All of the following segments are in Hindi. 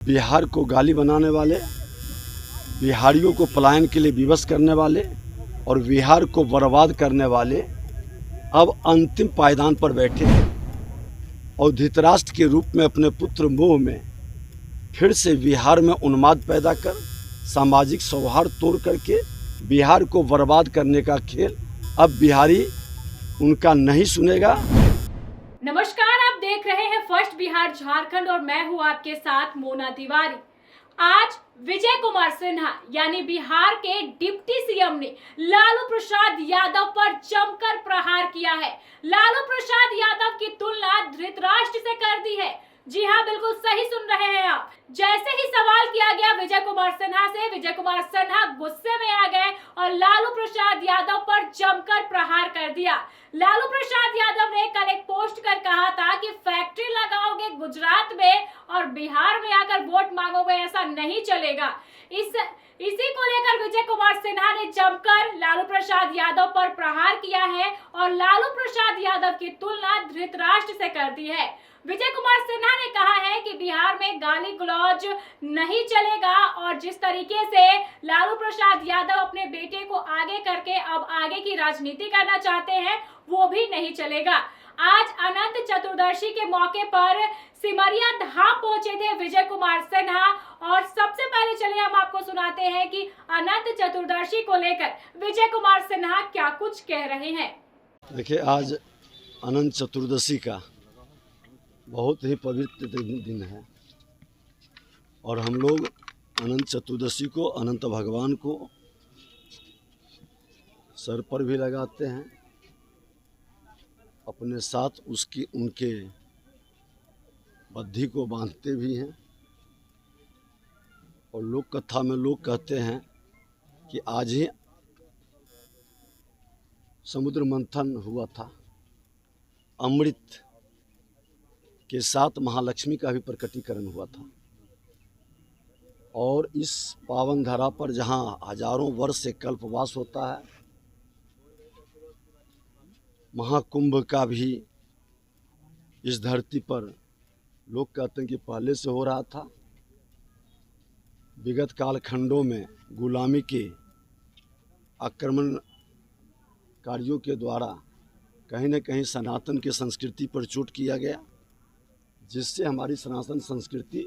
बिहार को गाली बनाने वाले, बिहारियों को पलायन के लिए विवश करने वाले और बिहार को बर्बाद करने वाले अब अंतिम पायदान पर बैठे हैं और धृतराष्ट्र के रूप में अपने पुत्र मोह में फिर से बिहार में उन्माद पैदा कर सामाजिक सौहार्द तोड़ करके बिहार को बर्बाद करने का खेल अब बिहारी उनका नहीं सुनेगा। नमस्कार, आप देख रहे हैं फर्स्ट बिहार झारखंड और मैं हूं आपके साथ मोना तिवारी। आज विजय कुमार सिन्हा यानी बिहार के डिप्टी सीएम ने लालू प्रसाद यादव पर जमकर प्रहार किया है। लालू प्रसाद यादव की तुलना धृतराष्ट्र से कर दी है। जी हाँ, बिल्कुल सही सुन रहे हैं आप। जैसे ही सवाल किया गया विजय कुमार सिन्हा से, विजय कुमार सिन्हा गुस्से में आ गए और लालू प्रसाद यादव पर जमकर प्रहार कर दिया। लालू प्रसाद यादव ने कल एक पोस्ट कर कहा था कि फैक्ट्री लगाओगे गुजरात में और बिहार में आकर वोट मांगोगे, ऐसा नहीं चलेगा। इसी को लेकर विजय कुमार सिन्हा ने जमकर लालू प्रसाद यादव पर प्रहार किया है और लालू प्रसाद यादव की तुलना धृतराष्ट्र से कर दी है। विजय कुमार सिन्हा ने कहा है कि बिहार में गाली गलौज नहीं चलेगा और जिस तरीके से लालू प्रसाद यादव अपने बेटे को आगे करके अब आगे की राजनीति करना चाहते हैं वो भी नहीं चलेगा। आज अनंत चतुर्दशी के मौके पर सिमरिया धाम पहुंचे थे विजय कुमार सिन्हा और सबसे पहले चलिए हम आपको सुनाते हैं कि अनंत चतुर्दशी को लेकर विजय कुमार सिन्हा क्या कुछ कह रहे हैं। देखिए, आज अनंत चतुर्दशी का बहुत ही पवित्र दिन है और हम लोग अनंत चतुर्दशी को अनंत भगवान को सर पर भी लगाते हैं, अपने साथ उनके बद्धी को बांधते भी हैं। और लोक कथा में लोग कहते हैं कि आज ही समुद्र मंथन हुआ था, अमृत के साथ महालक्ष्मी का भी प्रकटीकरण हुआ था। और इस पावन धरा पर जहाँ हजारों वर्ष से कल्पवास होता है, महाकुंभ का भी इस धरती पर लोग कहते हैं कि पहले से हो रहा था। विगत कालखंडों में गुलामी के आक्रमणकारियों के द्वारा कहीं न कहीं सनातन की संस्कृति पर चोट किया गया, जिससे हमारी सनातन संस्कृति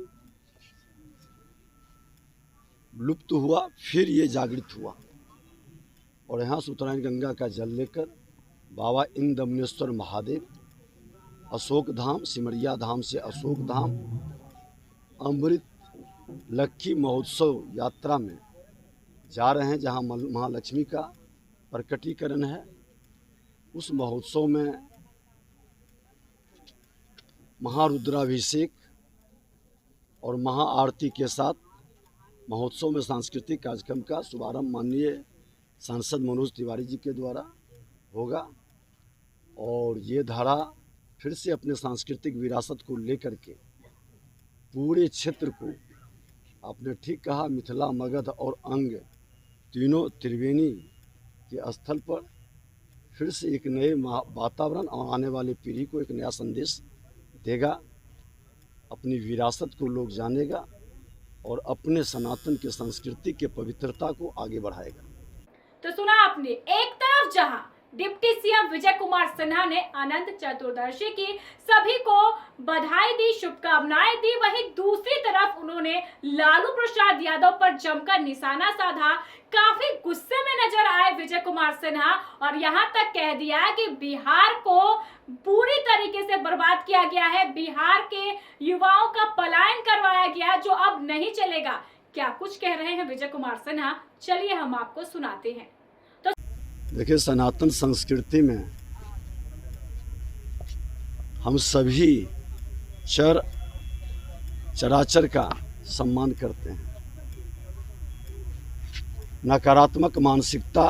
लुप्त हुआ। फिर ये जागृत हुआ और यहाँ उत्तरायण गंगा का जल लेकर बाबा इंद्रदमनेश्वर महादेव अशोक धाम, सिमरिया धाम से अशोक धाम, अमृत लक्की महोत्सव यात्रा में जा रहे हैं, जहाँ महालक्ष्मी का प्रकटीकरण है। उस महोत्सव में महारुद्राभिषेक और महाआरती के साथ महोत्सव में सांस्कृतिक कार्यक्रम का शुभारंभ माननीय सांसद मनोज तिवारी जी के द्वारा होगा। और ये धारा फिर से अपने सांस्कृतिक विरासत को लेकर के पूरे क्षेत्र को, आपने ठीक कहा, मिथिला, मगध और अंग तीनों त्रिवेणी के स्थल पर फिर से एक नए वातावरण और आने वाली पीढ़ी को एक नया संदेश देगा। अपनी विरासत को लोग जानेगा और अपने सनातन की संस्कृति के पवित्रता को आगे बढ़ाएगा। तो सुना आपने, एक तरफ जहां डिप्टी सीएम विजय कुमार सिन्हा ने अनंत चतुर्दशी की सभी को बधाई दी, शुभकामनाएं दी, वहीं दूसरी तरफ उन्होंने लालू प्रसाद यादव पर जमकर निशाना साधा। काफी गुस्से में नजर आए विजय कुमार सिन्हा और यहाँ तक कह दिया कि बिहार को पूरी तरीके से बर्बाद किया गया है, बिहार के युवाओं का पलायन करवाया गया जो अब नहीं चलेगा। क्या कुछ कह रहे हैं विजय कुमार सिन्हा, चलिए हम आपको सुनाते हैं। देखिए, सनातन संस्कृति में हम सभी चराचर का सम्मान करते हैं। नकारात्मक मानसिकता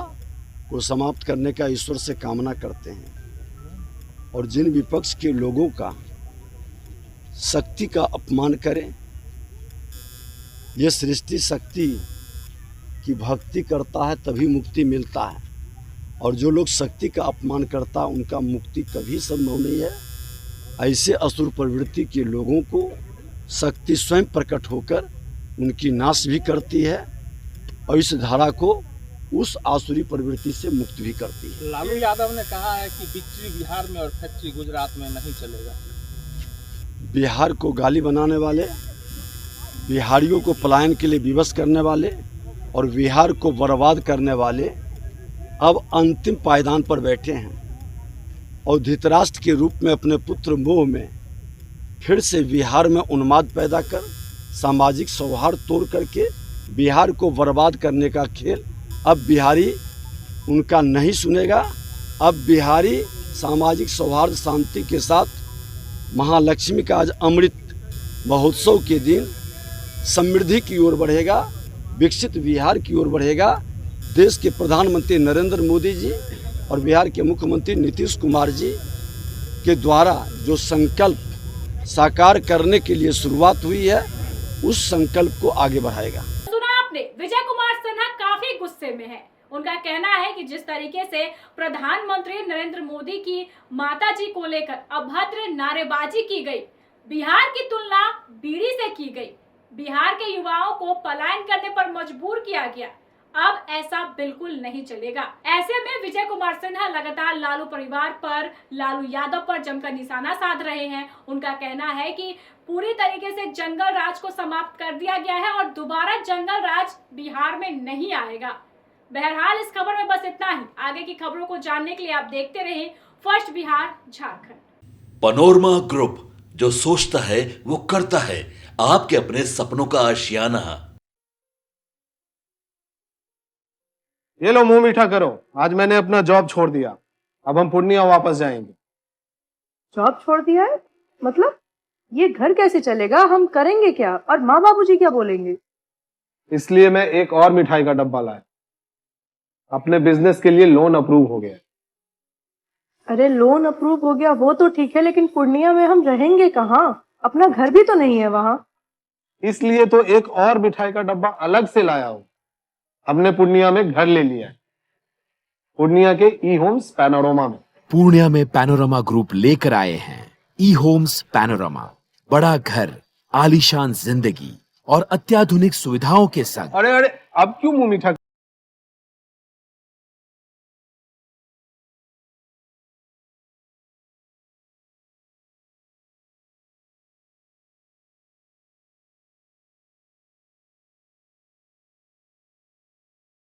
को समाप्त करने का ईश्वर से कामना करते हैं और जिन विपक्ष के लोगों का शक्ति का अपमान करें, ये सृष्टि शक्ति की भक्ति करता है तभी मुक्ति मिलता है, और जो लोग शक्ति का अपमान करता उनका मुक्ति कभी संभव नहीं है। ऐसे असुर प्रवृत्ति के लोगों को शक्ति स्वयं प्रकट होकर उनकी नाश भी करती है और इस धारा को उस आसुरी प्रवृत्ति से मुक्त भी करती है। लालू यादव ने कहा है कि बिक्री बिहार में और फैक्ट्री गुजरात में नहीं चलेगा। बिहार को गाली बनाने वाले, बिहारियों को पलायन के लिए विवश करने वाले और बिहार को बर्बाद करने वाले अब अंतिम पायदान पर बैठे हैं और धृतराष्ट्र के रूप में अपने पुत्र मोह में फिर से बिहार में उन्माद पैदा कर सामाजिक सौहार्द तोड़ करके बिहार को बर्बाद करने का खेल अब बिहारी उनका नहीं सुनेगा। अब बिहारी सामाजिक सौहार्द शांति के साथ महालक्ष्मी का आज अमृत महोत्सव के दिन समृद्धि की ओर बढ़ेगा, विकसित बिहार की ओर बढ़ेगा। देश के प्रधानमंत्री नरेंद्र मोदी जी और बिहार के मुख्यमंत्री नीतीश कुमार जी के द्वारा जो संकल्प साकार करने के लिए शुरुआत हुई है, उस संकल्प को आगे बढ़ाएगा। सुना आपने, विजय कुमार सिन्हा काफी गुस्से में है। उनका कहना है कि जिस तरीके से प्रधानमंत्री नरेंद्र मोदी की माताजी को लेकर अभद्र नारेबाजी की गई, बिहार की तुलना बीड़ी से की गई, बिहार के युवाओं को पलायन करने पर मजबूर किया गया, अब ऐसा बिल्कुल नहीं चलेगा। ऐसे में विजय कुमार सिन्हा लगातार लालू परिवार पर, लालू यादव पर जमकर निशाना साध रहे हैं। उनका कहना है कि पूरी तरीके से जंगल राज को समाप्त कर दिया गया है और दोबारा जंगल राज बिहार में नहीं आएगा। बहरहाल इस खबर में बस इतना ही। आगे की खबरों को जानने के लिए आप देखते रहें first Bihar Jharkhand. Panorama group, जो सोचता है वो करता है। आपके अपने सपनों का आशियाना। ये लो मुंह मीठा करो, आज मैंने अपना जॉब छोड़ दिया, अब हम पूर्णिया वापस जाएंगे। जॉब छोड़ दिया है? मतलब ये घर कैसे चलेगा? हम करेंगे क्या? और माँ बाबूजी क्या बोलेंगे? इसलिए मैं एक और मिठाई का डब्बा लाया। अपने बिजनेस के लिए लोन अप्रूव हो गया। अरे लोन अप्रूव हो गया वो तो ठीक है, लेकिन पूर्णिया में हम रहेंगे कहाँ? अपना घर भी तो नहीं है वहाँ। इसलिए तो एक और मिठाई का डब्बा अलग से लाया हूँ। हमने पूर्णिया में घर ले लिया है, पूर्णिया के ई होम्स पैनोरमा में। पूर्णिया में पैनोरमा ग्रुप लेकर आए हैं ई होम्स पैनोरमा। बड़ा घर, आलीशान जिंदगी और अत्याधुनिक सुविधाओं के संग। अरे अब क्यों मुंह मीठा